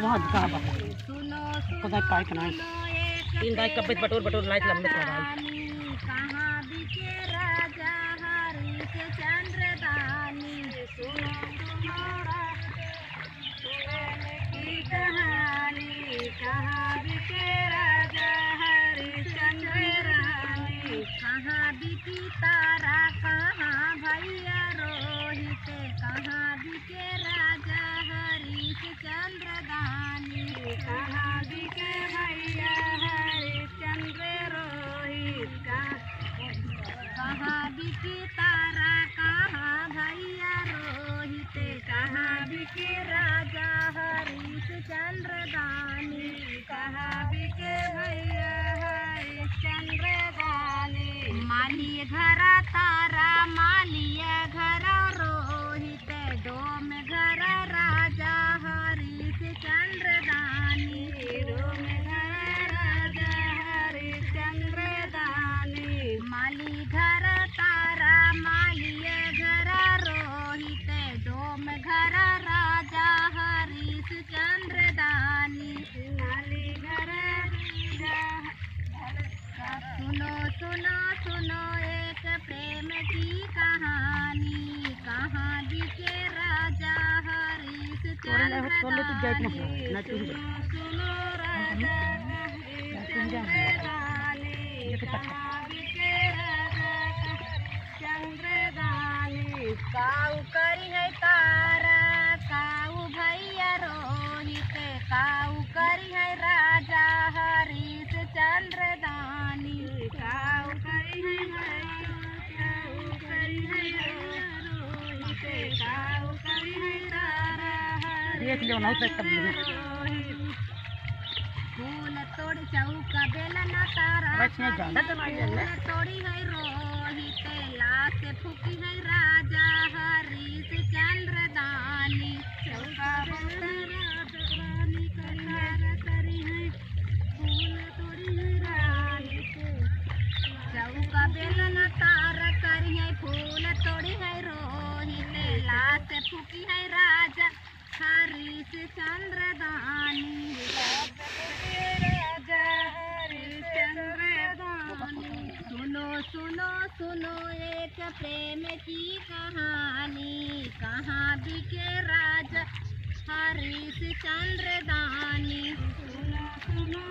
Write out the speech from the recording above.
वहाँ कहाँ बा सुनो खुदा काय कनाई तीन दाई कब्बे बटोर बटोर लाइट लंबे सराई कहाँ बिके राजा हरीश चंद्रदानी सुनो सुनो सुनने की कहानी कहाँ बिके राजा हरीश चंद्रदानी कहाँ बिकी तारा कहाँ भैया रोहित कहाँ बिके राजा हरीश चंद्रदानी कहाँ बिके भैया हरिश्चंद्र रोहित कहाँ बिकी तारा कहाँ भैया रोहित कहाँ बिके राजा हरीश चंद्रदानी कहाँ बिके भैया हरिश्चंद्र दानी माली घरा तारा मालिय घर रोहित डोम घर राजा हरीश चंद्रदानी डोम घर राजा हरिश्चंद्र दानी माली घर तारा मालिय घर रोहित डोम घर राजा हरीश चंद्रदानी माली घर सुनो सुनो सुनो एक प्रेम की कहानी कहाँ बिके राजा हरीश चंद्रदानी सुनो राजा चंद्रदानी कहाँ बिके राजा चंद्रदानी काऊ करी है तारा काऊ भैया रोहित काऊ करी है राजा हरीश चंद्रदानी काऊ करी है काऊ करी है रोहित काऊ करी है तारा देख लो ना तो सब फूल तोड़ी चौका बेलना तारा तोड़ी है रोहित लाश फूकी है राजा हरीश चंद्रदानी चौका बेलनी करी है फूल तोड़ी है रोहित चौका बेलना तारा करी है फूल तोड़ी है रोहित लाश फूकी है राजा हरीश चंद्रदानी राजा हरीश चंद्रदानी सुनो सुनो सुनो एक प्रेम की कहानी कहाँ बिके राजा हरीश चंद्रदानी सुनो सुनो